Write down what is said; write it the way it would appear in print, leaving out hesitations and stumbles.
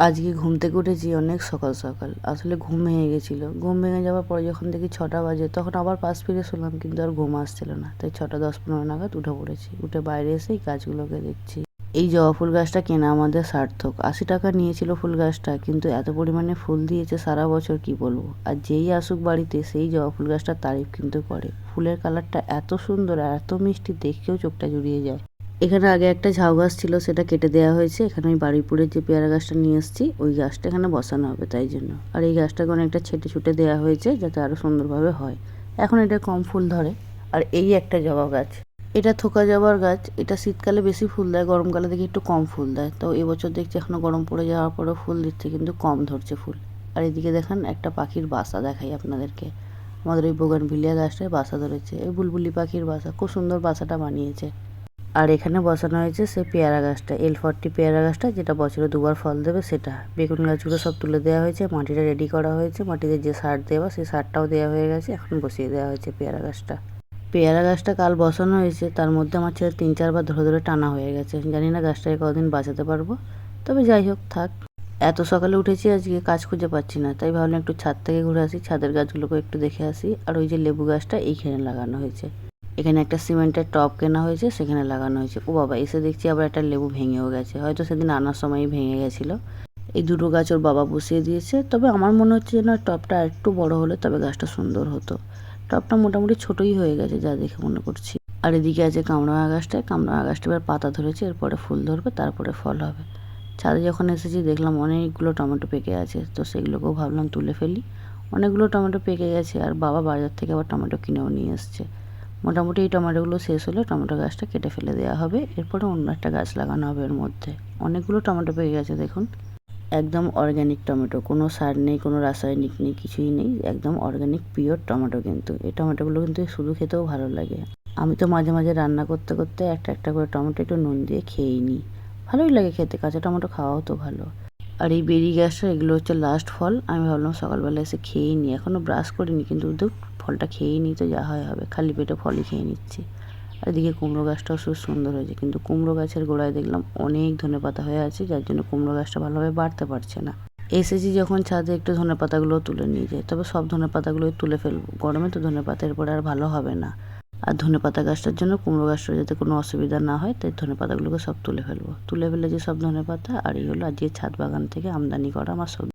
আজকে ঘুম থেকে উঠেছি অনেক সকাল সকাল। আসলে ঘুম ভেঙে গেছিলো। ঘুম ভেঙে যাওয়ার পরে যখন দেখি 6টা বাজে, তখন আবার পাশ ফিরে শুনলাম, কিন্তু আর ঘুম আসছিল না। তাই 6টা 10-15 নাগাদ উঠে পড়েছি। উঠে বাইরে এসেই গাছগুলোকে দেখছি। এই জবা ফুল গাছটা কেনা আমাদের সার্থক। 80 টাকা নিয়েছিল ফুল গাছটা, কিন্তু এত পরিমাণে ফুল দিয়েছে সারা বছর, কি বলবো। আর যেই আসুক বাড়িতে সেই জবা ফুল গাছটার তারিফ কিন্তু করে। ফুলের কালারটা এত সুন্দর আর এত মিষ্টি, দেখেও চোখটা জুড়িয়ে যায়। এখানে আগে একটা ঝাউ গাছ ছিল, সেটা কেটে দেওয়া হয়েছে। এখানে ওই বারুইপুরের যে পেয়ারা গাছটা নিয়ে এসেছি, ওই গাছটা এখানে বসানো হবে, তাই জন্য। আর এই গাছটাকে অনেকটা ছেটে ছুটে দেওয়া হয়েছে, যাতে আরও সুন্দরভাবে হয়। এখন এটা কম ফুল ধরে। আর এই একটা জবা গাছ, এটা থোকা জবার গাছ। এটা শীতকালে বেশি ফুল দেয়, গরমকালে দেখি একটু কম ফুল দেয়। তো এবছর দেখছি এখনো গরম পড়ে যাওয়ার পরেও ফুল দিচ্ছে, কিন্তু কম ধরছে ফুল। আর এদিকে দেখেন একটা পাখির বাসা দেখাই আপনাদেরকে। আমাদের ওই বোগানভিলিয়া গাছটায় বাসা ধরেছে, এই বুলবুলি পাখির বাসা। খুব সুন্দর বাসাটা বানিয়েছে। আর এখানে বসানো হয়েছে সেই পেয়ারা গাছটা, L40 পেয়ারা গাছটা, যেটা বছরে 2বার ফল দেবে সেটা। বেগুন গাছগুলো সব তুলে দেওয়া হয়েছে, মাটিটা রেডি করা হয়েছে। মাটিতে যে সার দেওয়া, সেই সারটাও দেওয়া হয়ে গেছে। এখন বসিয়ে দেওয়া হয়েছে পেয়ারা গাছটা। পেয়ারা গাছটা কাল বসানো হয়েছে, তার মধ্যে আমার ছেলে 3-4 বার ধরে ধরে টানা হয়ে গেছে। জানি না গাছটাকে কতদিন বাঁচাতে পারবো, তবে যাই হোক, থাক। এত সকালে উঠেছি আজকে, কাজ খুঁজে পাচ্ছি না, তাই ভাবলাম একটু ছাদ থেকে ঘুরে আসি, ছাদের গাছগুলোকে একটু দেখে আসি। আর ওই যে লেবু গাছটা এইখানে লাগানো হয়েছে। এখানে একটা সিমেন্টের টব কেনা হয়েছে, সেখানে লাগানো হয়েছে। ও বাবা, এসে দেখছি আবার একটা লেবু ভেঙেও গেছে, হয়তো সেদিন আনার সময়ই ভেঙে গেছিলো। এই দুটো গাছ ওর বাবা বসিয়ে দিয়েছে। তবে আমার মনে হচ্ছে যেন টবটা একটু বড় হলে তবে গাছটা সুন্দর হতো। টবটা মোটামুটি ছোটই হয়ে গেছে, যা দেখে মনে করছি। আর এদিকে আছে কামরাঙা গাছটা। কামরাঙা গাছটা এবার পাতা ধরেছে, এরপরে ফুল ধরবে, তারপরে ফল হবে। ছাদে যখন এসেছি দেখলাম অনেকগুলো টমেটো পেকে আছে, তো সেগুলোকেও ভাবলাম তুলে ফেলি। অনেকগুলো টমেটো পেকে গেছে, আর বাবা বাজার থেকে আবার টমেটো কিনেও নিয়ে এসছে। মোটামুটি এই টমেটোগুলো শেষ হলে টমেটো গাছটা কেটে ফেলে দেওয়া হবে, এরপরে অন্য একটা গাছ লাগানো হবে এর মধ্যে। অনেকগুলো টমেটো পেকে গেছে দেখুন। একদম অর্গ্যানিক টমেটো, কোনো সার নেই, কোনো রাসায়নিক নেই, কিছুই নেই। একদম অর্গ্যানিক পিওর টমেটো। কিন্তু এই টমেটোগুলো কিন্তু শুধু খেতেও ভালো লাগে। আমি তো মাঝে মাঝে রান্না করতে করতে একটা একটা করে টমেটো একটু নুন দিয়ে খেয়েই নিই। ভালোই লাগে খেতে, কাঁচা টমেটো খাওয়াও তো ভালো। আর এই বেরি গাছটা, এগুলো হচ্ছে লাস্ট ফল। আমি ভাবলাম সকালবেলা এসে খেয়েই নিই, এখনও ব্রাশ করিনি, কিন্তু ফলটা খেয়েই নিই, তো যা হয় হবে। খালি পেটে ফলই খেয়ে নিচ্ছি। আর এদিকে কুমড়ো গাছটাও খুব সুন্দর হয়েছে, কিন্তু কুমড়ো গাছের গোড়ায় দেখলাম অনেক ধনেপাতা হয়ে আছে, যার জন্য কুমড়ো গাছটা ভালোভাবে বাড়তে পারছে না। এসেছি যখন ছাদে, একটু ধনেপাতাগুলোও তুলে নিয়ে যাই, তবে সব ধনেপাতাগুলোই তুলে ফেলবো। গরমে তো ধনেপাতা এরপরে আর ভালো হবে না। আর ধনেপাতা গাছটার জন্য কুমড়ো গাছটা যাতে কোনো অসুবিধা না হয়, তাই ধনেপাতাগুলোকে সব তুলে ফেলবো। তুলে ফেলে যে সব ধনেপাতা। আর এই হলো আজকে ছাদ বাগান থেকে আমদানি করা আমার সবজি।